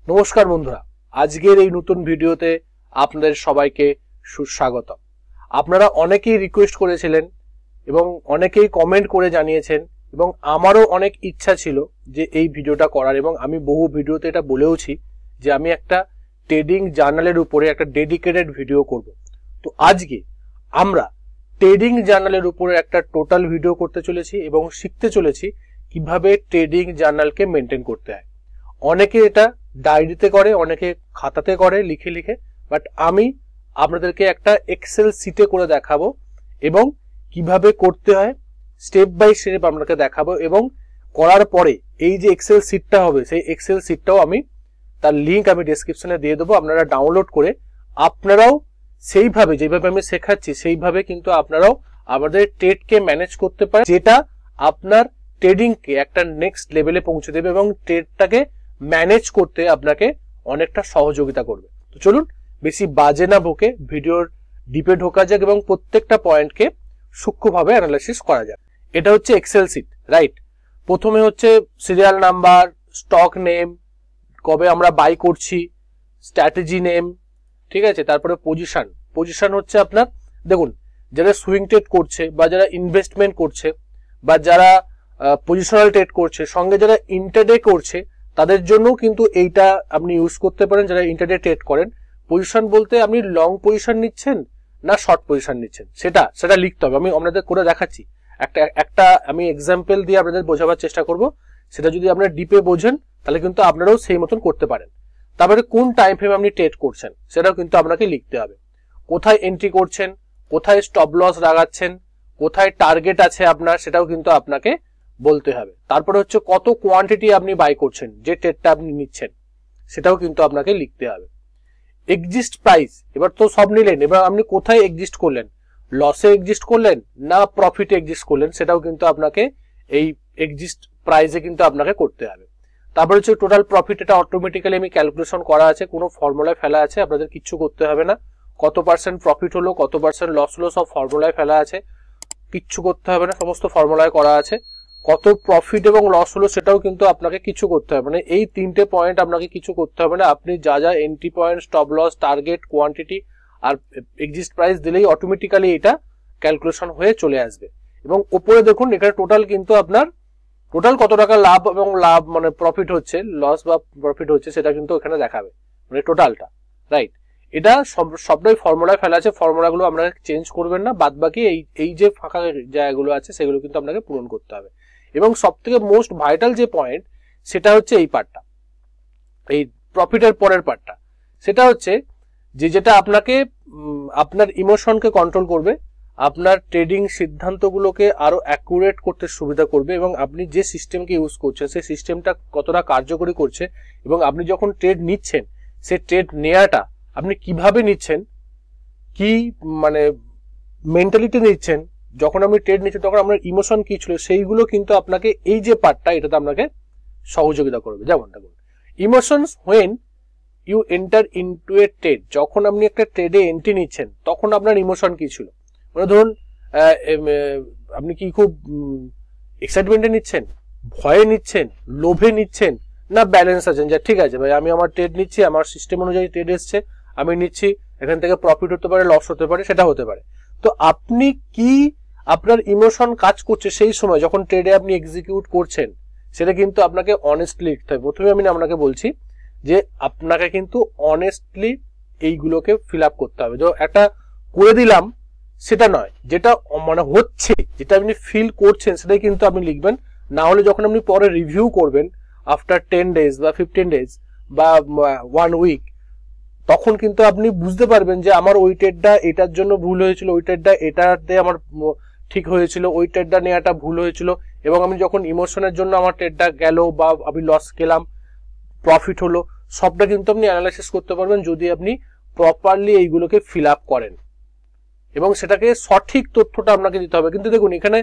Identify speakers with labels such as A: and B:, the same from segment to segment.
A: নমস্কার বন্ধুরা, আজকের এই নতুন ভিডিওতে আপনাদের সবাইকে সুস্বাগতম। আপনারা অনেকেই রিকোয়েস্ট করেছিলেন এবং অনেকেই কমেন্ট করে জানিয়েছেন এবং আমারও অনেক ইচ্ছা ছিল যে এই ভিডিওটা করার, এবং আমি বহু ভিডিওতে এটা বলেওছি যে আমি একটা ট্রেডিং জার্নালের উপরে একটা ডেডিকেটেড ভিডিও করব। তো আজকে আমরা ট্রেডিং জার্নালের উপরে একটা টোটাল ভিডিও করতে চলেছি এবং শিখতে চলেছি কিভাবে ট্রেডিং জার্নালকে মেনটেন করতে হয়। অনেকে এটা ডায়েরিতে করে, অনেকে খাতাতে করে লিখে লিখে, বাট আমি আপনাদেরকে একটা এক্সেল শিটে করে দেখাবো এবং কিভাবে করতে হয় স্টেপ বাই স্টেপ আপনাকে দেখাবো। এবং করার পরে এই যে এক্সেল শিটটা হবে, সেই এক্সেল শিটটাও আমি তার লিঙ্ক আমি ডেসক্রিপশনে দিয়ে দেবো। আপনারা ডাউনলোড করে আপনারাও সেইভাবে যেভাবে আমি শেখাচ্ছি সেইভাবে কিন্তু আপনারাও আমাদের ট্রেডকে ম্যানেজ করতে পারেন, যেটা আপনার ট্রেডিংকে একটা নেক্সট লেভেলে পৌঁছে দেবে এবং ট্রেডটাকে ম্যানেজ করতে আপনাকে অনেকটা সহযোগিতা করবে। তো চলুন বেশি বাজে না বকে ভিডিওর ডিপে ঢোকা যাক এবং প্রত্যেকটা পয়েন্টকে সূক্ষ্মভাবে অ্যানালাইসিস করা যাক। এটা হচ্ছে এক্সেল শিট, রাইট? প্রথমে হচ্ছে সিরিয়াল নাম্বার, স্টক নেম, কবে আমরা বাই করছি, স্ট্র্যাটেজি নেম, ঠিক আছে? তারপরে পজিশন হচ্ছে আপনার, দেখুন যারা সুইং ট্রেড করছে বা যারা ইনভেস্টমেন্ট করছে বা যারা পজিশনাল ট্রেড করছে, সঙ্গে যারা ইন্টারডে করছে, তাদের জন্য কিন্তু এইটা আপনি ইউজ করতে পারেন। যারা ইন্টারডে ট্রেড করেন, পজিশন বলতে আপনি লং পজিশন নিচ্ছেন না শর্ট পজিশন নিচ্ছেন সেটা লিখতে হবে। আমি আপনাদের করে দেখাচ্ছি, একটা আমি এক্সাম্পল দিয়ে আপনাদের বোঝাবার চেষ্টা করব। সেটা যদি আপনারা ডিপে বোঝেন তাহলে কিন্তু আপনারাও সেই মতন করতে পারেন। তারপরে কোন টাইম ফ্রেম আপনি ট্রেড করছেন সেটাও কিন্তু আপনাকে লিখতে হবে। কোথায় এন্ট্রি করছেন, কোথায় স্টপ লস লাগাচ্ছেন, কোথায় টার্গেট আছে আপনার, সেটাও কিন্তু আপনাকে বলতে হবে। তারপরে হচ্ছে কত কোয়ান্টিটি আপনি বাই করছেন, যে ট্রেডটা আপনি নিচ্ছেন সেটাও কিন্তু আপনাকে লিখতে হবে। এক্সিস্ট প্রাইস, এবার তো সব নিলেন, এবার আপনি কোথায় এক্সিস্ট করলেন, লসে এক্সিস্ট করলেন না প্রফিটে এক্সিস্ট করলেন, সেটাও কিন্তু আপনাকে এই এক্সিস্ট প্রাইসে কিন্তু আপনাকে করতে হবে। তারপরে হচ্ছে টোটাল প্রফিট, এটা অটোমেটিক্যালি আমি ক্যালকুলেশন করা আছে, কোনো ফর্মুলায় ফেলা আছে, আপনাদের কিচ্ছু করতে হবে না। কত পার্সেন্ট প্রফিট হলো, কত পার্সেন্ট লস হলো, সব ফর্মুলায় ফেলা আছে, কিচ্ছু করতে হবে না, সমস্ত ফর্মুলায় করা আছে। কত প্রফিট এবং লস হলো সেটাও কিন্তু আপনাকে কিছু করতে হবে না। এই তিনটে পয়েন্ট আপনাকে কিছু করতে হবে না। আপনি যা যা entry point, stop loss, target, quantity আর এক্সিস্ট প্রাইস দিলেই অটোমেটিক্যালি এটা ক্যালকুলেশন হয়ে চলে আসবে। এবং উপরে দেখুন এখানে টোটাল কিন্তু আপনার টোটাল কত টাকা লাভ এবং লাভ মানে প্রফিট হচ্ছে, লস বা প্রফিট হচ্ছে, সেটা কিন্তু এখানে দেখাবে, মানে টোটালটা, রাইট? এটা সবটাই ফর্মুলায় ফেলা আছে, ফর্মুলাগুলো আপনারা চেঞ্জ করবেন না। বাদ বাকি এই যে ফাঁকা জায়গাগুলো আছে সেগুলো কিন্তু আপনাকে পূরণ করতে হবে। এবং সব থেকে মোস্ট ভাইটাল যে পয়েন্ট সেটা হচ্ছে এই পার্টটা, এই প্রফিটের পরের পার্টটা। সেটা হচ্ছে যেটা আপনাকে আপনার ইমোশনকে কন্ট্রোল করবে, আপনার ট্রেডিং সিদ্ধান্তগুলোকে আরো অ্যাকুরেট করতে সুবিধা করবে, এবং আপনি যে সিস্টেমকে ইউজ করছেন সেই সিস্টেমটা কতটা কার্যকরী করছে, এবং আপনি যখন ট্রেড নিচ্ছেন সেই ট্রেড নেওয়াটা আপনি কিভাবে নিচ্ছেন, কি মানে মেন্টালিটি নিচ্ছেন, যখন আপনি ট্রেড নিচ্ছেন তখন আপনার ইমোশন কি ছিল, সেইগুলো কিন্তু আপনাকে এই যে পার্টটা এটাতে আপনাকে সহযোগিতা করবে। যেমন দেখুন, emotions when you enter into a trade, যখন আপনি একটা ট্রেডে এন্ট্রি নিচ্ছেন তখন আপনার ইমোশন কি ছিল, মানে ধরুন আপনি কি খুব এক্সাইটমেন্টে নিচ্ছেন, ভয়ে নিচ্ছেন, লোভে নিচ্ছেন, না ব্যালেন্স আছেন, যে ঠিক আছে ভাই আমি আমার ট্রেড নিচ্ছি, আমার সিস্টেম অনুযায়ী ট্রেড এসছে, আমি নিচ্ছি, এখান থেকে প্রফিট হতে পারে, লস হতে পারে, সেটা হতে পারে। তো আপনি কি আপনার ইমোশন কাজ করছে সেই সময় যখন ট্রেডে আপনি এক্সিকিউট করছেন, সেটা কিন্তু আপনাকে অনেস্টলি লিখতে হবে। প্রথমে আমি আপনাকে বলছি যে আপনাকে কিন্তু অনেস্টলি এইগুলোকে ফিল আপ করতে হবে। তো একটা করে দিলাম সেটা নয়, যেটা মানে হচ্ছে, যেটা আপনি ফিল করছেন সেটাই কিন্তু আপনি লিখবেন। না হলে যখন আপনি পরে রিভিউ করবেন আফটার 10 days বা 15 days বা 1 week, তখন কিন্তু আপনি বুঝতে পারবেন যে আমার ওই ট্রেডটা এটার জন্য ভুল হয়েছিল, ওই ট্রেডটা এটাতে আমার ঠিক হয়েছিল, ওই ট্রেডটা নেওয়াটা ভুল হয়েছিল, এবং আমি যখন ইমোশনের জন্য আমার ট্রেডটা গেল বা আমি লস খেলাম, প্রফিট হলো, সবটা কিন্তু আপনি অ্যানালাইসিস করতে পারবেন যদি আপনি প্রপারলি এইগুলোকে ফিল আপ করেন, এবং সেটাকে সঠিক তথ্যটা আপনাকে দিতে হবে। কিন্তু দেখুন এখানে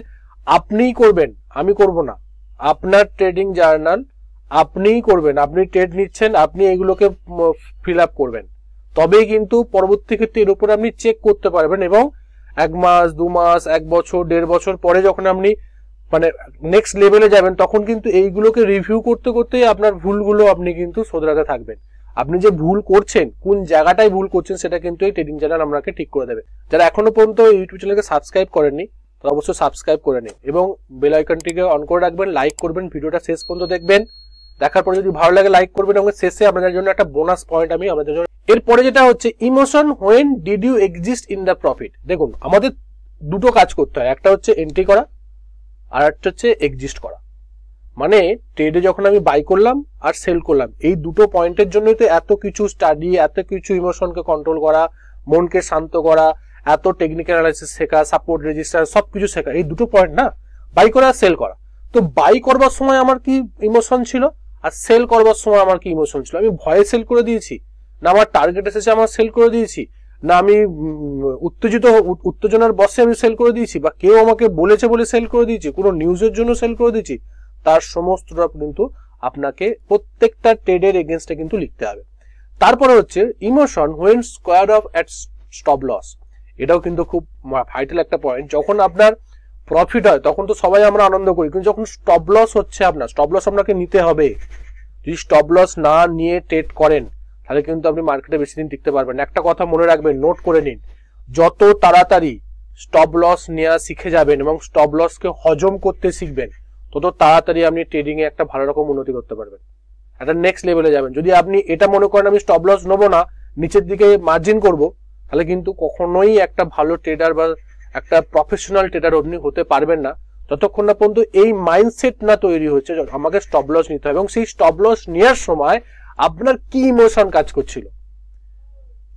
A: আপনিই করবেন, আমি করব না, আপনার ট্রেডিং জার্নাল আপনিই করবেন, আপনি ট্রেড নিচ্ছেন, আপনি এইগুলোকে ফিল আপ করবেন, তবেই কিন্তু পরবর্তী ক্ষেত্রে এর উপরে আপনি চেক করতে পারবেন। এবং 1 মাস 2 মাস 1 বছর 1.5 বছর পরে যখন আপনি মানে নেক্সট লেভেলে যাবেন তখন কিন্তু এইগুলোকে রিভিউ করতে করতেই আপনার ভুলগুলো আপনি কিন্তু শোধরাতে থাকবেন। আপনি যে ভুল করছেন, কোন জায়গাটায় ভুল করছেন, সেটা কিন্তু এই ট্রেডিং চ্যানেল আপনাকে ঠিক করে দেবে। যারা এখনো পর্যন্ত ইউটিউব চ্যানেলকে সাবস্ক্রাইব করেননি তারা অবশ্যই সাবস্ক্রাইব করে নিন এবং বেল আইকনটিকে অন করে রাখবেন, লাইক করবেন, ভিডিওটা শেষ পর্যন্ত দেখবেন। দেখার পরে যদি ভালো লাগে লাইক করবেন এবং শেষে আপনাদের জন্য একটা বোনাস পয়েন্ট আমি আপনাদের জন্য। এরপরে যেটা হচ্ছে emotion when did you exist in the profit. দেখুন আমাদের দুটো কাজ করতে হয়, একটা হচ্ছে এন্ট্রি করা আর একটা হচ্ছে এক্সিস্ট করা। মানে ট্রেডে যখন আমি বাই করলাম আর সেল করলাম, এই দুটো পয়েন্টের জন্যই তো এত কিছু স্টাডি, এত কিছু ইমোশনকে কন্ট্রোল করা, মনকে শান্ত করা, এত টেকনিক্যাল অ্যানালাইসিস শেখা, সাপোর্ট রেজিস্টার সবকিছু শেখা, এই দুটো পয়েন্ট না, বাই করা আর সেল করা। তো বাই করবার সময় আমার কি ইমোশন ছিল আর সেল করবার সময় আমার কি ইমোশন ছিল? আমি ভয়ে সেল করে দিয়েছি, না আমার টার্গেট এসেছে আমার সেল করে দিয়েছি, না আমি উত্তেজনার বসে আমি সেল করে দিয়েছি, বা কেউ আমাকে বলেছে বলে সেল করে দিয়েছি, কোনো নিউজের জন্য সেল করে দিয়েছি, তার সমস্তটা কিন্তু আপনাকে প্রত্যেকটা ট্রেডের এগেইনস্টে কিন্তু লিখতে হবে। তারপরে হচ্ছে emotion when square off at stop loss. এটাও কিন্তু খুব ভাইটাল একটা পয়েন্ট। যখন আপনার প্রফিট হয় তখন তো সবাই আমরা আনন্দ করি, কিন্তু যখন স্টপ লস হচ্ছে আপনার, স্টপ লস আপনাকে নিতে হবে। যদি স্টপ লস না নিয়ে ট্রেড করেন তাহলে কিন্তু আপনি মার্কেটে বেশি দিন টিকতে পারবেন। একটা কথা মনে রাখবেন, নোট করে নিন, যত তাড়াতাড়ি স্টপ লস নেওয়া শিখে যাবেন এবং স্টপ লসকে হজম করতে শিখবেন, তত তাড়াতাড়ি আপনি ট্রেডিং এ একটা ভালো রকম উন্নতি করতে পারবেন, একটা নেক্সট লেভেলে যাবেন। যদি আপনি এটা মনে করেন আমি স্টপ লস নেবো না, নিচের দিকে মার্জিন করব, তাহলে কিন্তু কখনোই একটা ভালো ট্রেডার বা একটা প্রফেশনাল ট্রেডার আপনি হতে পারবেন না, যতক্ষণ না পর্যন্ত এই মাইন্ডসেট না তৈরি হচ্ছে আমাকে স্টপ লস নিতে হবে। এবং সেই স্টপ লস নেওয়ার সময় আপনার কি ইমোশন কাজ করছিল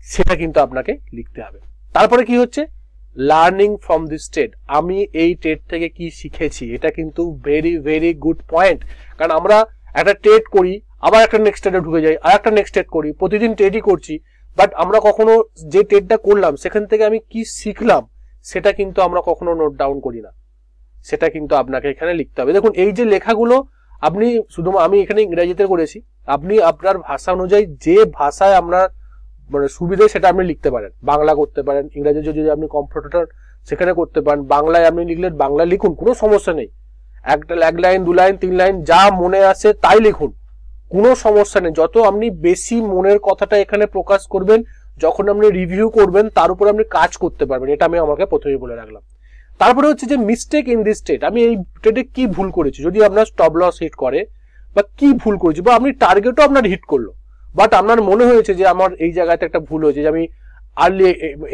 A: সেটা কিন্তু আপনাকে লিখতে হবে। তারপরে কি হচ্ছে, লার্নিং ফ্রম দিস ট্রেড, আমি এই ট্রেড থেকে কি শিখেছি, এটা কিন্তু ভেরি ভেরি গুড পয়েন্ট। কারণ আমরা একটা ট্রেড করি, আবার একটা নেক্সট ট্রেডে ঢুকে যাই, আর একটা নেক্সট ট্রেড করি, প্রতিদিন ট্রেডই করছি, বাট আমরা কখনো যে ট্রেডটা করলাম সেখান থেকে আমি কি শিখলাম সেটা কিন্তু আমরা কখনো নোট ডাউন করি না, সেটা কিন্তু আপনাকে এখানে লিখতে হবে। দেখুন এই যে লেখাগুলো আপনি শুধু, আমি এখানে ইংরেজিতে করেছি, আপনি আপনার ভাষা অনুযায়ী যে ভাষায় আপনার মানে সুবিধে সেটা আপনি লিখতে পারেন, বাংলা করতে পারেন, ইংরেজি যদি আপনি কম্পিউটার সেখানে করতে পারেন, বাংলায় আপনি লিখলেন বাংলায় লিখুন, কোনো সমস্যা নেই। এক লাইন, দু লাইন, তিন লাইন যা মনে আসে তাই লিখুন, কোনো সমস্যা নেই। যত আপনি বেশি মনের কথাটা এখানে প্রকাশ করবেন, যখন আপনি রিভিউ করবেন তার উপর আপনি কাজ করতে পারবেন, এটা আমি আমাকে প্রথমেই বলে রাখলাম। তারপরে হচ্ছে যে মিস্টেক ইন দিস ট্রেড, আমি এই ট্রেডে কি ভুল করেছি, যদি আপনার স্টপ লস হিট করে বা কি ভুল করেছি, বা আপনি টার্গেটও আপনার হিট করলো বাট আপনার মনে হয়েছে যে আমার এই জায়গাতে একটা ভুল হয়েছে, যে আমি আর্লি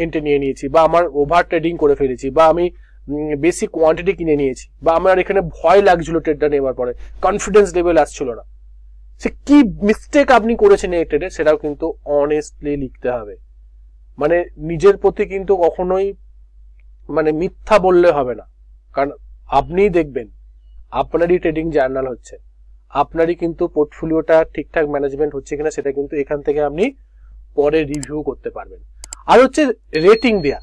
A: এন্ট্রি নিয়ে নিয়েছি, বা আমার ওভার ট্রেডিং করে ফেলেছি, বা আমি বেশি কোয়ান্টিটি কিনে নিয়েছি, বা আমার এখানে ভয় লাগছিল ট্রেডটা নেওয়ার পরে, কনফিডেন্স লেভেল আসছিল না, সে কি মিস্টেক আপনি করেছেন এই ট্রেডে সেটাও কিন্তু অনেস্টলি লিখতে হবে। মানে নিজের প্রতি কিন্তু কখনোই মানে মিথ্যা বললে হবে না, কারণ আপনি দেখবেন আপনারই ট্রেডিং জার্নাল হচ্ছে, আপনারই কিন্তু পোর্টফোলিওটা ঠিকঠাক ম্যানেজমেন্ট হচ্ছে কিনা সেটা কিন্তু এখান থেকে আপনি পরে রিভিউ করতে পারবেন। আর হচ্ছে রেটিং দেয়া,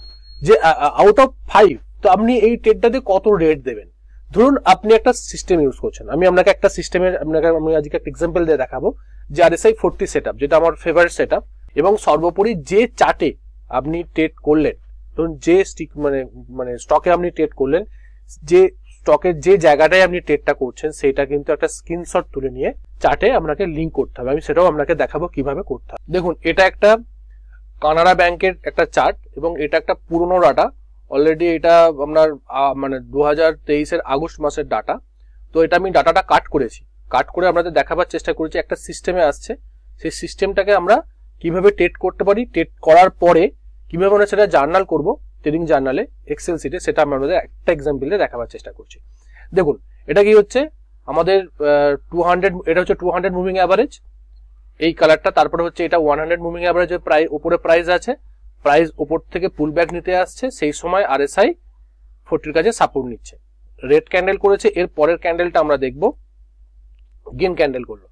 A: যে আউট অফ 5 তো আপনি এই ট্রেডটাতে কত রেট দেবেন। ধরুন আপনি একটা সিস্টেম ইউজ করছেন, আমি আপনাকে একটা সিস্টেমের আমি আজকে একটা এক্সাম্পল দিয়ে দেখাবো, যে RSI 40 সেটআপ, যেটা আমার ফেভারিট সেটআপ, এবং সর্বোপরি যে চার্টে আপনি ট্রেড করলেন, ধরুন যে মানে স্টকে আপনি ট্রেড করলেন, যে স্টকের যে জায়গাটায় আপনি ট্রেডটা করছেন সেটা কিন্তু একটা স্ক্রিনশট তুলে নিয়ে চার্টে আপনাকে লিঙ্ক করতে হবে। আমি সেটাও আপনাকে দেখাবো কিভাবে করতে হবে। দেখুন এটা একটা কানাড়া ব্যাংকের একটা চার্ট এবং এটা একটা পুরনো ডাটা, অলরেডি এটা আপনার মানে 2023-এর আগস্ট মাসের ডাটা। তো এটা আমি ডাটাটা কাট করেছি, কাট করে আপনাদের দেখাবার চেষ্টা করেছি, একটা সিস্টেমে আসছে, সেই সিস্টেমটাকে আমরা কিভাবে ট্রেড করতে পারি, ট্রেড করার পরে কিভাবে আমরা সেটা জার্নাল করব ট্রেডিং জার্নালে এক্সেল শিটে, সেটা আমরা আপনাদের একটা এক্সাম্পলে দেখাবার চেষ্টা করছি। দেখুন এটা কি হচ্ছে আমাদের 200, এটা হচ্ছে 200 মুভিং অ্যাভারেজ, এই কালারটা। তারপরে হচ্ছে এটা 100 মুভিং অ্যাভারেজের প্রায় উপরে প্রাইস আছে, প্রাইস উপর থেকে পুল ব্যাক নিতে আসছে, সেই সময় RSI 40-র কাছে সাপোর্ট নিচ্ছে, রেড ক্যান্ডেল করেছে, এর পরের ক্যান্ডেলটা আমরা দেখব গ্রিন ক্যান্ডেল করলো,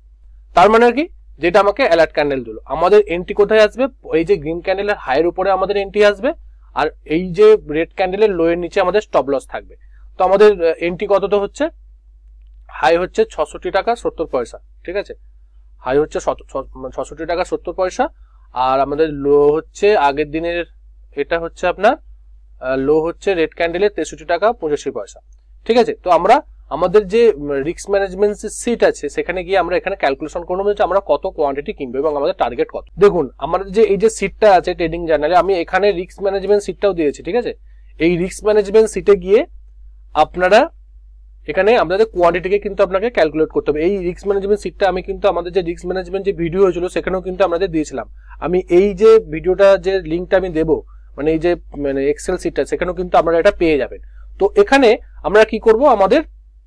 A: তার মানে কি যেটা আমাকে অ্যালার্ট ক্যান্ডেল দিল। আমাদের এন্ট্রি কোথায় আসবে, এই যে গ্রিন ক্যান্ডেলের হাইয়ের উপরে আমাদের এন্ট্রি আসবে, আর এই যে রেড ক্যান্ডেলের লোয়ের নিচে আমাদের স্টপ লস থাকবে। তো আমাদের এন্ট্রি কতটা হচ্ছে, হাই হচ্ছে 66 টাকা 70 পয়সা, ঠিক আছে, হাই হচ্ছে 66 টাকা 70 পয়সা, আর আমাদের লো হচ্ছে আগের দিনের, এটা হচ্ছে আপনার লো হচ্ছে রেড ক্যান্ডেলের 63 টাকা 85 পয়সা, ঠিক আছে। তো আমরা আমাদের যে রিস্ক ম্যানেজমেন্ট সিট আছে সেখানে গিয়ে আমরা এখানে ক্যালকুলেশন করবো যে আমরা কত কোয়ান্টিটি কিনবো এবং আমাদের টার্গেট কত। দেখুন আমাদের যে এই যে সিটটা আছে ট্রেডিং জার্নালে, আমি এখানে রিস্ক ম্যানেজমেন্ট সিটটাও দিয়েছি, ঠিক আছে। এই রিস্ক ম্যানেজমেন্ট সিটে গিয়ে আপনারা এখানে আমাদের কোয়ান্টিটিকে কিন্তু আপনাকে ক্যালকুলেট করতে হবে। এই রিস্ক ম্যানেজমেন্ট সিটটা আমি কিন্তু আমাদের যে রিস্ক ম্যানেজমেন্ট যে ভিডিও হয়েছিল সেখানেও কিন্তু আমাদের দিয়েছিলাম। আমি এই যে ভিডিওটা যে লিঙ্কটা আমি দেবো, মানে এই যে মানে এক্সেল সিটটা, সেখানেও কিন্তু আপনারা এটা পেয়ে যাবেন। তো এখানে আমরা কি করব, আমাদের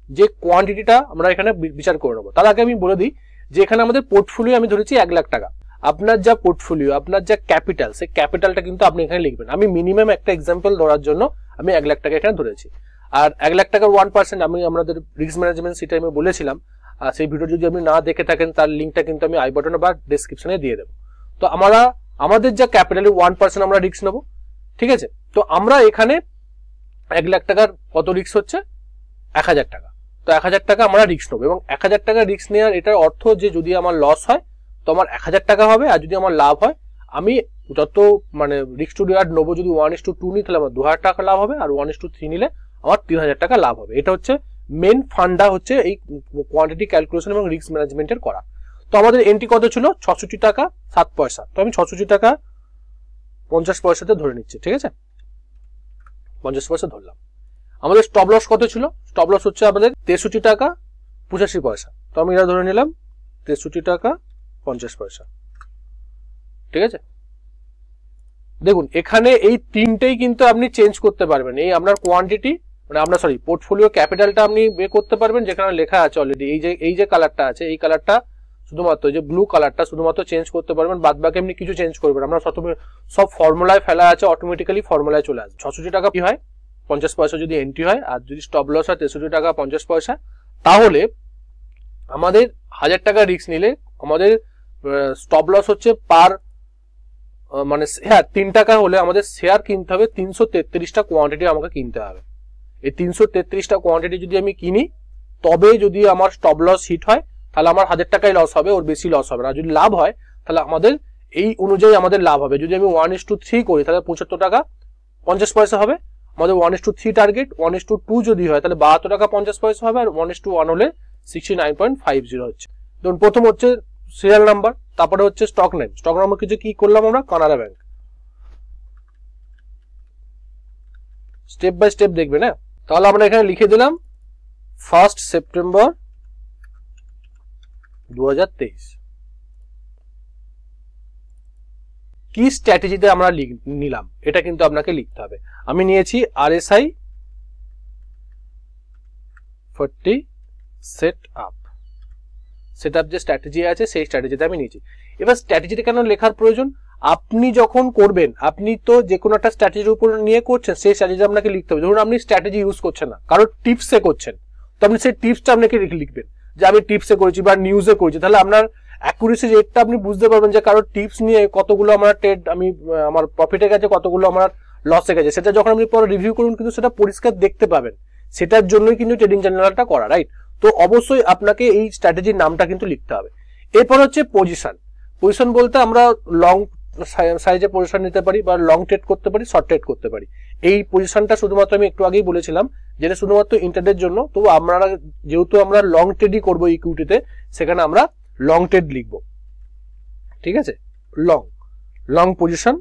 A: যে কোয়ান্টিটিটা আমরা এখানে বিচার করে নেবো। তার আগে আমি বলে দিই যে এখানে আমাদের পোর্টফোলিও আমি ধরেছি 1 লাখ টাকা। আপনার যা পোর্টফোলিও, আপনার যা ক্যাপিটাল, সেই ক্যাপিটালটা কিন্তু আপনি এখানে লিখবেন। আমি মিনিমাম একটা এক্সাম্পল ধরার জন্য আমি 1 লাখ টাকা এখানে ধরেছি। আর 1 লাখ টাকার 1% আমি আমাদের রিস্ক ম্যানেজমেন্ট সিটে আমি বলেছিলাম, সেই ভিডিও যদি আপনি না দেখে থাকেন তার লিঙ্কটা কিন্তু আমি আই বাটনে বা ডেসক্রিপশনে দিয়ে দেবো। তো আমাদের যা ক্যাপিটালের 1% আমরা রিস্ক নেবো, ঠিক আছে। তো আমরা এখানে 1 লাখ টাকার কত রিস্ক হচ্ছে, 1000 টাকা। তো 1000 টাকা আমরা রিস্ক নেবো এবং 1000 টাকা রিস্ক নেওয়ার এটার অর্থ যে যদি আমার লস হয় তো আমার 1000 টাকা হবে, আর যদি আমার লাভ হয় আমি যত মানে রিস্ক টু রিওয়ার্ড নেবো, যদি 1:2 নিই তাহলে আমার 2000 টাকা লাভ হবে, আর 1:3 নিলে আমার 3000 টাকা লাভ হবে। এটা হচ্ছে মেন ফান্ডা হচ্ছে এই কোয়ান্টিটি ক্যালকুলেশন এবং রিস্ক ম্যানেজমেন্টের করা। তো আমাদের এন্ট্রি কত ছিল, 66 টাকা 7 পয়সা। তো আমি 66 টাকা 50 পয়সাতে ধরে নিচ্ছি, ঠিক আছে, 50 পয়সা ধরলাম। আমাদের স্টপ লস কত ছিল, স্টপ লস হচ্ছে আমাদের 63 টাকা 85 পয়সা। তো আমি এটা ধরে নিলাম 63 টাকা 50 পয়সা, ঠিক আছে। দেখুন এখানে এই তিনটেই কিন্তু আপনি চেঞ্জ করতে পারবেন। এই আপনার কোয়ান্টিটি মানে আপনার পোর্টফোলিও ক্যাপিটালটা আপনি বের করতে পারবেন, যেখানে লেখা আছে অলরেডি এই যে কালারটা আছে, এই কালারটা শুধুমাত্র যে ব্লু কালারটা শুধুমাত্র চেঞ্জ করতে পারবেন, বাদ বাকি আপনি কিছু চেঞ্জ করবেন। আমরা সব ফর্মুলায় ফেলা আছে, অটোমেটিক্যালি ফর্মুলায় চলে আসবে। 66 টাকা কি হয় 50 পয়সা যদি এন্ট্রি হয়, আর যদি স্টপ লস হয় 63 টাকা 50 পয়সা, তাহলে আমাদের 1000 টাকা রিস্ক নিলে আমাদের স্টপ লস হচ্ছে পার মানে হ্যাঁ 3 টাকা হলে আমাদের শেয়ার কিনতে হবে 333টা কোয়ান্টিটি আমাকে কিনতে হবে। এই 333টা কোয়ান্টিটি যদি আমি কিনি তবে যদি আমার স্টপ লস হিট হয় তাহলে আমার 1000 টাকাই লস হবে, ওর বেশি লস হবে না। যদি লাভ হয় তাহলে আমাদের এই অনুযায়ী আমাদের লাভ হবে। যদি আমি 1:3 করি তাহলে 75 টাকা 50 পয়সা হবে আমাদের 1:3 টার্গেট। 1:2 যদি হয় তাহলে 72 টাকা 50 পয়সা হবে, আর 1:1 হলে 69.50 হচ্ছে। ধরুন প্রথম হচ্ছে সিরিয়াল নাম্বার, তারপরে হচ্ছে স্টক নেম। স্টক নাম্বার কিছু কি করলাম আমরা, Canara Bank. Step by step দেখবেন, হ্যাঁ। তাহলে আমরা এখানে লিখে দিলাম 1 সেপ্টেম্বর 2023। কি স্ট্র্যাটেজিতে আমরা নিলাম এটা কিন্তু আপনাকে লিখতে হবে। আমি নিয়েছি RSI 40 সেট আপ যে স্ট্র্যাটেজি আছে সেই স্ট্র্যাটেজিতে আমি নিয়েছি। এবার স্ট্র্যাটেজিটা কেন লেখার প্রয়োজন, আপনি যখন করবেন আপনি তো যে কোনো একটা স্ট্র্যাটেজির উপর নিয়ে করছেন, সেই স্ট্র্যাটেজি আপনাকে লিখতে হবে। ধরুন আপনি স্ট্র্যাটেজি ইউজ করছেন না, কারোর টিপসে করছেন, তো আপনি সেই টিপসটা আপনাকে লিখবেন যে আমি টিপসে করেছি বা নিউজে করেছি। তাহলে আপনার অ্যাকুরেসি রেটটা আপনি বুঝতে পারবেন যে কারোর টিপস নিয়ে কতগুলো আমার ট্রেড আমি আমার প্রফিটে গেছে, কতগুলো আমার লসে গেছে। সেটা যখন আপনি পরে রিভিউ করুন কিন্তু সেটা পরিষ্কার দেখতে পাবেন। সেটার জন্যই কিন্তু ট্রেডিং জার্নালটা করা, রাইট। তো অবশ্যই আপনাকে এই স্ট্র্যাটেজির নামটা কিন্তু লিখতে হবে। এরপর হচ্ছে পজিশন। পজিশন বলতে আমরা লং সাইজে পজিশন নিতে পারি বা লং ট্রেড করতে পারি, শর্ট ট্রেড করতে পারি। এই পজিশনটা শুধুমাত্র আমি একটু আগেই বলেছিলাম যেটা শুধুমাত্র ইন্টারডের জন্য। তো আমরা যেহেতু আমরা লং ট্রেডই করবো ইকুইটিতে, সেখানে আমরা লং ট্রেড লিখবো, ঠিক আছে। লং পজিশন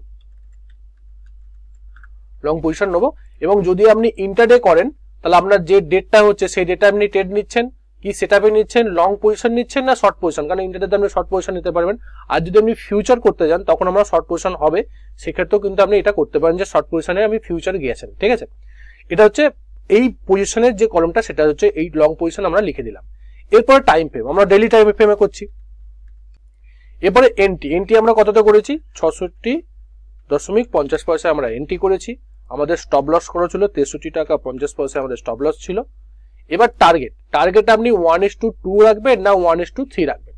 A: নেবো। এবং যদি আপনি ইন্টারডে করেন তাহলে আপনার যে ডেটটা হচ্ছে সেই ডেটটা আপনি ট্রেড নিচ্ছেন কি সেটআপে নিচ্ছেন, লং পজিশন নিচ্ছেন না শর্ট পজিশন, কারণ ইন্টারডেতে আপনি শর্ট পজিশন নিতে পারবেন। আর যদি আপনি ফিউচার করতে যান তখন আমরা শর্ট পজিশন হবে, সেক্ষেত্রেও কিন্তু আপনি এটা করতে পারেন যে শর্ট পজিশনে আমি ফিউচার গিয়েছেন, ঠিক আছে। এটা হচ্ছে এই পজিশনের যে কলমটা, সেটা হচ্ছে এই লং পজিশন আমরা লিখে দিলাম। এরপরে টাইম ফ্রেম, আমরা ডেইলি টাইম ফ্রেমে করছি। এরপরে এন্ট্রি আমরা কতটা করেছি, 66.50 পয়সা আমরা এন্ট্রি করেছি। আমাদের স্টপ লস করা ছিল 63 টাকা 50 পয়সা আমাদের স্টপ লস ছিল। এবার টার্গেট আপনি 1:2 রাখবেন না 1:3 রাখবেন,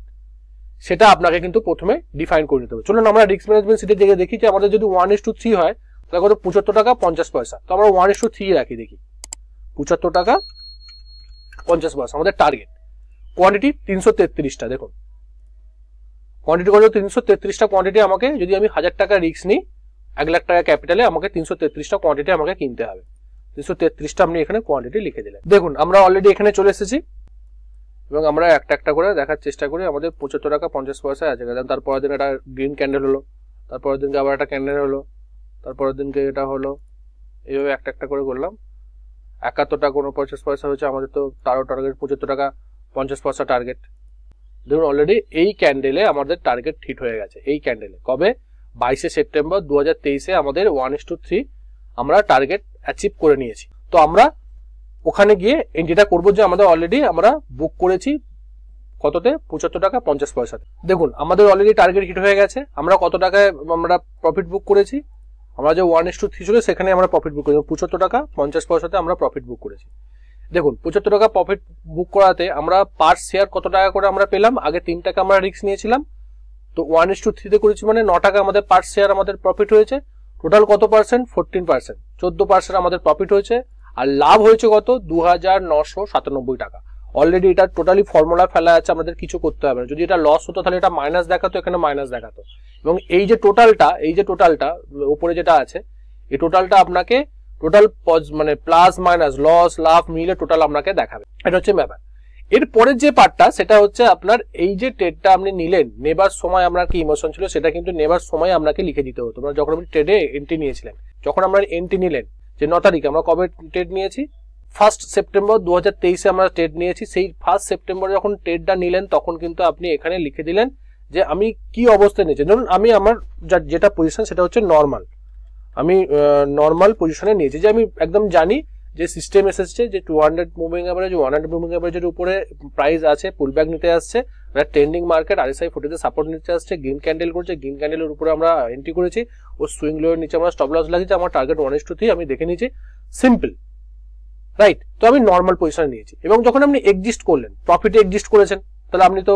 A: সেটা আপনাকে কিন্তু প্রথমে ডিফাইন করে নিতে হবে। চলুন আমরা রিস্ক ম্যানেজমেন্ট সিটে দেখে দেখি যে আমাদের যদি 1:3 হয় তাহলে কত, 75 টাকা 50 পয়সা। তো আমরা 1:3 রাখি, দেখি 75 টাকা 50 পয়সা আমাদের টার্গেট। কোয়ান্টিটি 333টা, দেখুন কোয়ান্টিটি কত, 333টা কোয়ান্টিটি আমাকে, যদি আমি 1000 টাকা রিস্ক নিই 1 লাখ টাকা ক্যাপিটালে, আমাকে 333টা কোয়ান্টিটি আমাকে কিনতে হবে। 333টা আপনি এখানে কোয়ান্টিটি লিখে দিলেন। দেখুন আমরা অলরেডি এখানে চলে এসেছি এবং আমরা একটা একটা করে দেখার চেষ্টা করি। আমাদের 75 টাকা 50 পয়সা আছে। তারপরের দিন একটা গ্রিন ক্যান্ডেল হলো, তারপরের দিনকে আবার একটা ক্যান্ডেল হলো, তারপরের দিনকে এটা হলো, এইভাবে একটা একটা করে করলাম। 71 টাকা 49 পয়সা হয়েছে আমাদের, তো তারও টার্গেট 75 টাকা 50 পয়সা টার্গেট। দেখুন অলরেডি এই ক্যান্ডেলে আমাদের টার্গেট হিট হয়ে গেছে। এই ক্যান্ডেলে কবে? 22 সেপ্টেম্বর 2023-এ আমাদের 1:3 আমরা টার্গেট অ্যাচিভ করে নিয়েছি। তো আমরা ওখানে গিয়ে এন্ট্রিটা করবো যে আমাদের অলরেডি আমরা বুক করেছি কততে? 75 টাকা 50 পয়সাতে। দেখুন আমাদের অলরেডি টার্গেট হিট হয়ে গেছে। আমরা কত টাকায় আমরা প্রফিট বুক করেছি? আমরা যে 1:3 ছিল সেখানে আমরা প্রফিট বুক করেছি 75 টাকা 50 পয়সাতে আমরা প্রফিট বুক করেছি। দেখুন 75 টাকা প্রফিট বুক করাতে আমরা পার শেয়ার কত টাকা করে আমরা পেলাম? আগে 3 টাকা আমরা রিস্ক নিয়েছিলাম, তো 1:3 করেছি মানে 9 টাকা আমাদের পার শেয়ার আমাদের প্রফিট হয়েছে। টোটাল কত পার্সেন্ট? 14%, 14% আমাদের প্রফিট হয়েছে। আর লাভ হয়েছে কত? 2997 টাকা। অলরেডি এটা টোটালি ফর্মুলা ফেলা আছে, আমাদের কিছু করতে হবে না। যদি এটা লস হতো তাহলে এটা মাইনাস দেখাতো, এখানে মাইনাস দেখাতো। এবং এই যে টোটালটা উপরে যেটা আছে, এই টোটালটা আপনাকে টোটাল মানে প্লাস মাইনাস লস লাভ মিলে টোটাল আপনাকে দেখাবে। এটা হচ্ছে ব্যাপার। এরপরের যে পার্টটা সেটা হচ্ছে আপনার এই যে ট্রেডটা আপনি নিলেন, নেবার সময় আপনার কি ইমোশন ছিল সেটা কিন্তু নেবার সময় আপনাকে লিখে দিতে হতো। যখন আপনি ট্রেডে এন্ট্রি নিয়েছিলেন, যখন আমরা এন্ট্রি নিলেন যে 9 তারিখে, আমরা কবে ট্রেড নিয়েছি? 1 সেপ্টেম্বর 2023-এ আমরা ট্রেড নিয়েছি। সেই 1 সেপ্টেম্বর যখন ট্রেডটা নিলেন তখন কিন্তু আপনি এখানে লিখে দিলেন যে আমি কি অবস্থায় নিয়েছি। ধরুন আমি আমার যেটা পজিশন সেটা হচ্ছে নর্মাল, আমি নর্মাল পজিশনে নিয়েছি, যে আমি একদম জানি যে সিস্টেম এসেছে যে 200 মুভিং অ্যাভারেজ 100 মুভিং অ্যাভারেজের উপরে প্রাইস আছে, পুল ব্যাক নিতে আসছে, ট্রেন্ডিং মার্কেট RSI 40-তে সাপোর্ট নিতে আসছে, গ্রিন ক্যান্ডেল করছে, গ্রিন ক্যান্ডেলের উপরে আমরা এন্ট্রি করেছি, ও সুইং লোয়ের নিচে আমরা স্টপ লস লাগিয়েছি, আমার টার্গেট 1:3 আমি দেখে নিয়েছি, সিম্পল, রাইট? তো আমি নর্মাল পজিশনে নিয়েছি। এবং যখন আপনি এক্সিস্ট করলেন, প্রফিটে এক্সিস্ট করেছেন, তাহলে আপনি তো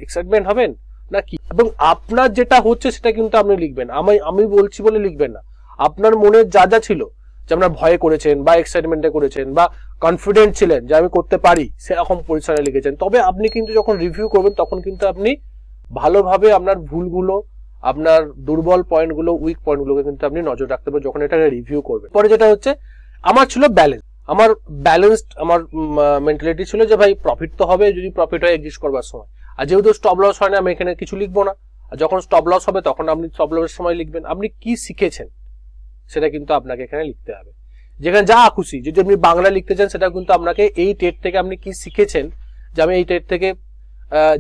A: এক্সাইটমেন্ট হবেন নাকি? এবং আপনার যেটা হচ্ছে সেটা কিন্তু আপনি লিখবেন, আমি বলছি বলে লিখবেন না। আপনার মনে যা যা ছিল, যে আপনার ভয়ে করেছেন বা এক্সাইটমেন্টে করেছেন বা কনফিডেন্ট ছিলেন যে আমি করতে পারি, সেরকম পজিশনে লিখেছেন। তবে আপনি কিন্তু যখন রিভিউ করবেন তখন কিন্তু আপনি ভালোভাবে আপনার ভুলগুলো, আপনার দুর্বল পয়েন্টগুলো, উইক পয়েন্টগুলোকে কিন্তু আপনি নজর রাখতে পারবেন যখন এটাকে রিভিউ করবেন। পরে যেটা হচ্ছে, আমার ছিল ব্যালেন্স, আমার ব্যালেন্সড আমার মেন্টালিটি ছিল যে ভাই প্রফিট তো হবে যদি প্রফিট হয় এক্সিস্ট করবার সময়। আর যেহেতু স্টপ লস হয় না, আমি এখানে কিছু লিখবো না। আর যখন স্টপ লস হবে তখন আপনি স্টপ লসের সময় লিখবেন। আপনি কি শিখেছেন সেটা কিন্তু আপনাকে এখানে লিখতে হবে। যেখানে যা খুশি, যদি আপনি বাংলা লিখতে চান সেটা কিন্তু আপনাকে এই ট্রেড থেকে আপনি কি শিখেছেন, যে আমি এই ট্রেড থেকে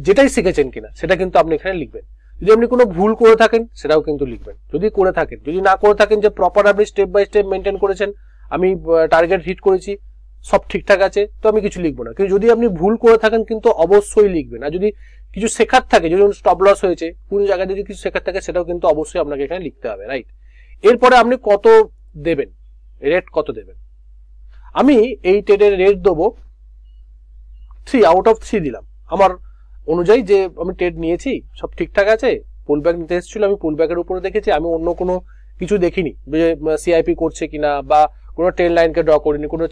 A: যেটাই শিখেছেন কিনা সেটা কিন্তু আপনি এখানে লিখবেন। যদি আপনি কোনো ভুল করে থাকেন সেটাও কিন্তু লিখবেন, যদি করে থাকেন। যদি না করে থাকেন, যে প্রপার আপনি স্টেপ বাই স্টেপ মেনটেন করেছেন, আমি টার্গেট হিট করেছি, সব ঠিকঠাক আছে, তো আমি কিছু লিখবো না। কিন্তু যদি আপনি ভুল করে থাকেন কিন্তু অবশ্যই লিখবেন। আর যদি কিছু শেখার থাকে, যদি স্টপ লস হয়েছে, কোন জায়গায় যদি কিছু শেখার থাকে, সেটাও কিন্তু অবশ্যই আপনাকে এখানে লিখতে হবে, রাইট? এরপরে আপনি কত দেবেন, রেট কত দেবেন? আমি এই ট্রেডের রেট দেবো 3/3 দিলাম আমার অনুযায়ী, যে আমি ট্রেড নিয়েছি, সব ঠিকঠাক আছে, পুল ব্যাক নিতে এসেছিল, আমি পুল ব্যাকের উপরে দেখেছি, আমি অন্য কোনো কিছু দেখিনি, যে সিআইপি করছে কিনা বা কোনো ট্রেন লাইনকে ড্র করিনি, কোনো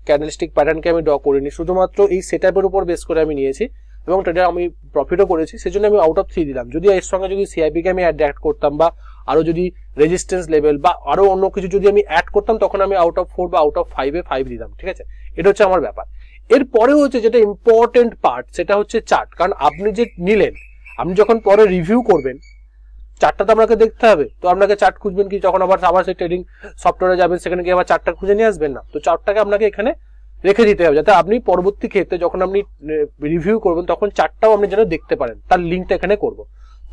A: ক্যান্ডেলস্টিক প্যাটার্নকে আমি ড্র করিনি, শুধুমাত্র এই সেটআপের উপর বেস করে আমি নিয়েছি এবং ট্রেডে আমি প্রফিটও করেছি। সেজন্য আমি আউট-অফ-3 দিলাম। যদি এর সঙ্গে যদি সিআইপি কে আমি অ্যাড করতাম বা আরো যদি রেজিস্ট্যান্স লেভেল বা আরো অন্য কিছু যদি আমি অ্যাড করতাম, তখন আমি আউট-অফ-4 বা আউট-অফ-5-এ 5 দিতাম, ঠিক আছে? এটা হচ্ছে আমার ব্যাপার। এরপরে হচ্ছে যেটা ইম্পর্টেন্ট পার্ট, সেটা হচ্ছে চার্ট। কারণ আপনি যে নিলেন, আপনি যখন পরে রিভিউ করবেন, চার্টটা তো আপনাকে দেখতে হবে। তো আপনাকে চার্ট খুঁজবেন কি, যখন আবার সেই ট্রেডিং সফটওয়্যারে যাবেন, সেখানে গিয়ে আবার চার্টটা খুঁজে নিয়ে আসবেন না। তো চার্টটাকে আপনাকে এখানে রেখে দিতে হবে, যাতে আপনি পরবর্তী ক্ষেত্রে যখন আপনি রিভিউ করবেন তখন চার্টটাও আপনি যেন দেখতে পারেন। তার লিঙ্কটা এখানে করব।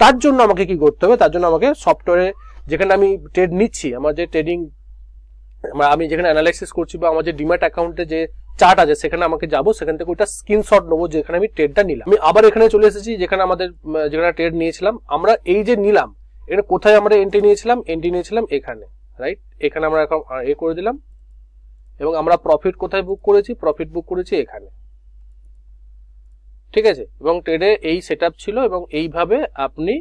A: তার জন্য আমাকে কি করতে হবে? তার জন্য আমাকে সফটওয়্যারে, যেখানে আমি ট্রেড নিচ্ছি, আমার যে ট্রেডিং, আমি যেখানে অ্যানালাইসিস করছি বা আমার যে ডিম্যাট অ্যাকাউন্টে যে চার্ট আছে, সেখানে আমাকে যাবো, সেখান থেকে ওইটা স্ক্রিনশট নেবো যেখানে আমি ট্রেডটা নিলাম। আমি আবার এখানে চলে এসেছি, যেখানে যেখানে ট্রেড নিয়েছিলাম আমরা। এই যে নিলাম, এটা কোথায় আমরা এন্ট্রি নিয়েছিলাম এখানে, রাইট? এখানে আমরা এখন করে দিলাম। এবং আমরা প্রফিট কোথায় বুক করেছি? প্রফিট বুক করেছি এখানে, ঠিক আছে? এবং ট্রেডে এই সেটআপ ছিল। এবং এইভাবে আপনি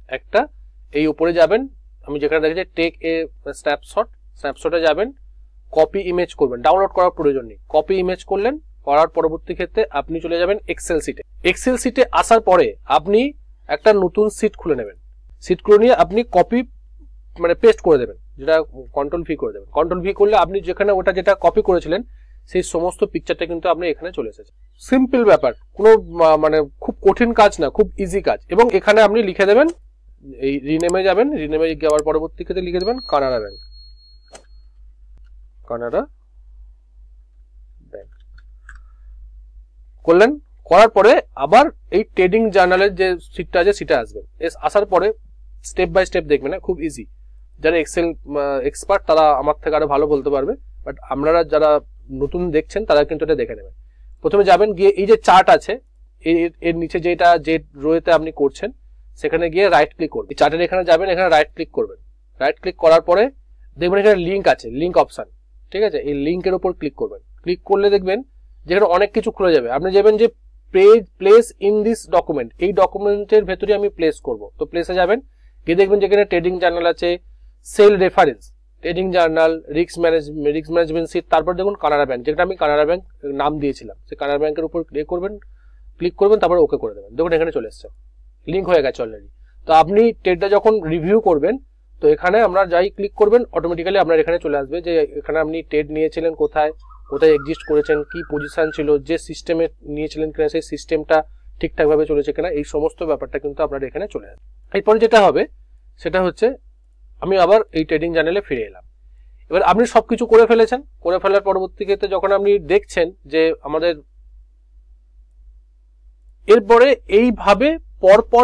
A: একটা এই উপরে যাবেন, আমি যেখানে দেখেছি টেক এ স্ন্যাপশটে যাবেন, কপি ইমেজ করবেন, ডাউনলোড করার প্রয়োজন নেই। কপি ইমেজ করলেন, করার পরবর্তী ক্ষেত্রে আপনি চলে যাবেন এক্সেল সিটে আসার পরে আপনি একটা নতুন সিট খুলে নেবেন। সিট খুলে নিয়ে আপনি কপি মানে পেস্ট করে দেবেন, যেটা কন্ট্রোল ভি করে দেবেন। কন্ট্রোল ভি করলে আপনি যেখানে ওটা যেটা কপি করেছিলেন সেই সমস্ত পিকচারটা কিন্তু আপনি এখানে চলে এসেছে। সিম্পল ব্যাপার, কোনো মানে খুব কঠিন কাজ না, খুব ইজি কাজ। এবং এখানে আপনি লিখে দেবেন, এই রিনেমে যাবেন, রিনেমে যাওয়ার পরবর্তী ক্ষেত্রে লিখে দেবেন কানাড়া ব্যাংক, কানাড়া ব্যাংক করলেন। করার পরে আবার এই ট্রেডিং জার্নালের যে সিটটা আছে সেটা আসবেন। আসার পরে স্টেপ বাই স্টেপ দেখবেন, খুব ইজি। যারা এক্সেল এক্সপার্ট তারা আমার থেকে আরো ভালো বলতে পারবে, বাট আপনারা যারা নতুন দেখছেন তারা কিন্তু এটা দেখে নেবেন। প্রথমে যাবেন, গিয়ে এই যে চার্ট আছে এর নিচে যেটা যে রোতে আপনি করছেন সেখানে গিয়ে রাইট ক্লিক করবেন। চার্টের এখানে যাবেন, এখানে রাইট ক্লিক করবেন। রাইট ক্লিক করার পরে দেখবেন এখানে লিঙ্ক আছে, লিঙ্ক অপশন, ঠিক আছে? এই লিঙ্কের উপর ক্লিক করবেন। ক্লিক করলে দেখবেন যেখানে অনেক কিছু খুলে যাবে। আপনি যাবেন যে প্লেস ইন দিস ডকুমেন্ট, এই ডকুমেন্টের ভেতরে আমি প্লেস করব। তো প্লেসে যাবেন, গিয়ে দেখবেন যেখানে ট্রেডিং জার্নাল আছে, cell reference, trading journal, risk management sheet, তারপর দেখুন কানাড়া ব্যাংক, যেটা আমি কানাড়া ব্যাংক নাম দিয়েছিলাম, সেই কানাড়া ব্যাংকের উপর ক্লিক করবেন, তারপর ওকে করে দেবেন। দেখুন এখানে চলে এসছে, লিঙ্ক হয়ে গেছে অলরেডি। তো আপনি ট্রেডটা যখন রিভিউ করবেন, তো এখানে আমরা যাই ক্লিক করবেন, অটোমেটিক্যালি আপনার এখানে চলে আসবে যে এখানে আপনি ট্রেড নিয়েছিলেন কোথায়, কোথায় এক্সিস্ট করেছেন, কি পজিশন ছিল, যে সিস্টেমে নিয়েছিলেন কিনা সেই সিস্টেমটা ঠিকঠাক ভাবে চলেছে কিনা, এই সমস্ত ব্যাপারটা কিন্তু আপনার এখানে চলে আসবে। এরপরে যেটা হবে সেটা হচ্ছে আমি আবার এই ট্রেডিং জার্নালে ফিরে এলাম। এবার আপনি সবকিছু করে ফেলেছেন, করে ফেলার পরবর্তী ক্ষেত্রে যখন আপনি দেখছেন যে আমাদের এরপরে এইভাবে পরপর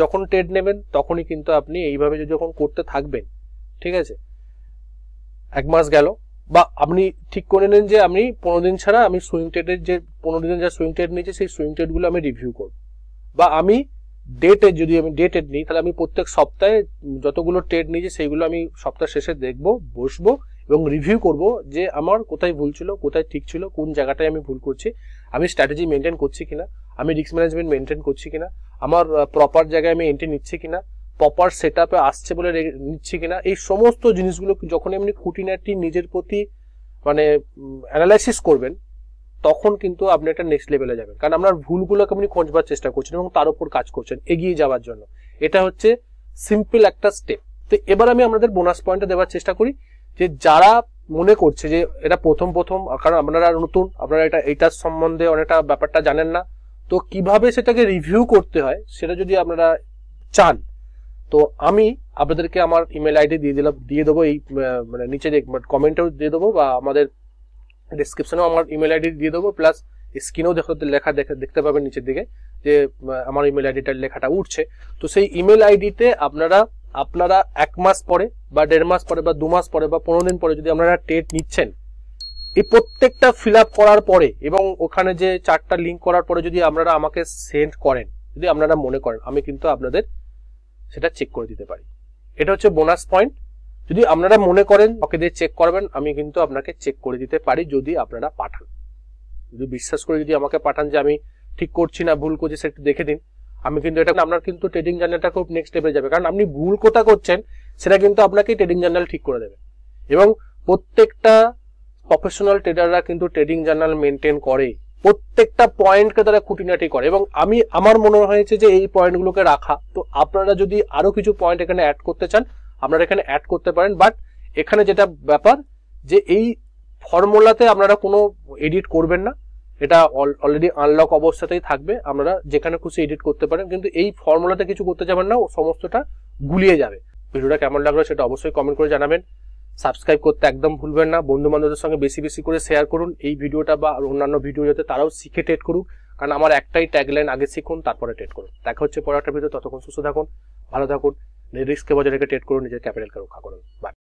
A: যখন ট্রেড নেবেন তখনই কিন্তু আপনি এইভাবে যখন করতে থাকবেন, ঠিক আছে? 1 মাস গেল, বা আপনি ঠিক করে নেন যে আমি 15 দিন ছাড়া আমি সুইং ট্রেডের যে 15 দিনের যা সুইং ট্রেড নিয়েছি সেই সুইং ট্রেড গুলো আমি রিভিউ করব। বা আমি যদি আমি ডে ট্রেড নিই, তাহলে আমি প্রত্যেক সপ্তাহে যতগুলো ট্রেড নিয়েছি সেইগুলো আমি সপ্তাহ শেষে দেখবো, বসবো এবং রিভিউ করব যে আমার কোথায় ভুল ছিল, কোথায় ঠিক ছিল, কোন জায়গাটায় আমি ভুল করছি, আমি স্ট্র্যাটেজি মেনটেন করছি কিনা, আমি রিস্ক ম্যানেজমেন্ট মেনটেন করছি কিনা, আমার প্রপার জায়গায় আমি এন্ট্রি নিচ্ছি কিনা, প্রপার সেট আপে আসছে বলে নিচ্ছি কিনা, এই সমস্ত জিনিসগুলো যখন আপনি খুঁটিনাটি নিজের প্রতি মানে অ্যানালাইসিস করবেন, তখন কিন্তু আপনি একটা নেক্সট লেভেলে যাবেন। কারণ আপনার ভুলগুলোকে আপনি খোঁজবার চেষ্টা করছেন এবং তার উপর কাজ করছেন এগিয়ে যাওয়ার জন্য। এটা হচ্ছে সিম্পল একটা স্টেপ। তো এবার আমি আপনাদের বোনাস পয়েন্টটা দেওয়ার চেষ্টা করি, যে যারা মনে করছে যে এটা প্রথম কারণ আপনারা নতুন, আপনারা এইটার সম্বন্ধে অনেকটা ব্যাপারটা জানেন না, তো কিভাবে সেটাকে রিভিউ করতে হয় সেটা যদি আপনারা চান, তো আমি আপনাদেরকে আমার ইমেল আইডি দিয়ে দেবো, এই মানে নিচে কমেন্টেও দিয়ে দেবো, বা আমাদের ডিসক্রিপশনেও আমার ইমেল আইডি দিয়ে দেবো, প্লাস স্ক্রিনেও দেখতে পাবেন নিচের দিকে যে আমার ইমেল আইডিটার লেখাটা উঠছে। তো সেই ইমেল আইডিতে আপনারা 1 মাস পরে বা 1.5 মাস পরে বা 2 মাস পরে বা 15 দিন পরে যদি আপনারা ট্রেড নিচ্ছেন, এই প্রত্যেকটা ফিল আপ করার পরে এবং ওখানে যে 4টা লিঙ্ক করার পরে যদি আপনারা আমাকে সেন্ড করেন, যদি আপনারা মনে করেন, আমি কিন্তু আপনাদের সেটা চেক করে দিতে পারি। এটা হচ্ছে বোনাস পয়েন্ট। যদি আপনারা মনে করেন ওকে দিয়ে চেক করবেন, আমি কিন্তু আপনাকে চেক করে দিতে পারি যদি আপনারা পাঠান। যদি বিশ্বাস করে যদি আমাকে পাঠান যে আমি ঠিক করছি না, ভুল করছি, সেটা দেখে দিন, আমি কিন্তু এটা আপনার কিন্তু ট্রেডিং জার্নালটা খুব নেক্সট লেভেলে যাবে। কারণ আপনি ভুল কোথা করছেন সেটা কিন্তু আপনাকে ট্রেডিং জার্নাল ঠিক করে দেবে। এবং প্রত্যেকটা প্রফেশনাল ট্রেডাররা কিন্তু ট্রেডিং জার্নাল মেনটেন করে, প্রত্যেকটা পয়েন্টকে তারা খুঁটিনাটি করে, এবং আমার মনে হয়েছে যে এই পয়েন্টগুলোকে রাখা। তো আপনারা যদি আরো কিছু পয়েন্ট এখানে অ্যাড করতে চান, আপনারা এখানে অ্যাড করতে পারেন। বাট এখানে যেটা ব্যাপার যে এই ফর্মুলাতে আপনারা কোনো এডিট করবেন না, এটা অলরেডি আনলক অবস্থাতেই থাকবে, আপনারা যেখানে খুশি এডিট করতে পারেন, কিন্তু এই ফর্মুলাতে কিছু করতে যাবেন না, সমস্তটা গুলিয়ে যাবে। ভিডিওটা কেমন লাগলো সেটা অবশ্যই কমেন্ট করে জানাবেন। সাবস্ক্রাইব করতে একদম ভুলবেন না। বন্ধু বান্ধবদের সঙ্গে বেশি বেশি করে শেয়ার করুন এই ভিডিওটা বা অন্যান্য ভিডিও, যাতে তারাও শিখে ট্রেড করুক। কারণ আমার একটাই ট্যাগলাইন, আগে শিখুন তারপরে ট্রেড করুন। দেখা হচ্ছে পরের একটা ভিডিও, ততক্ষণ সুস্থ থাকুন, ভালো থাকুন, রিস্ককে বজায় রেখে ট্রেড করুন, নিজের ক্যাপিটালকে রক্ষা করুন। বাই।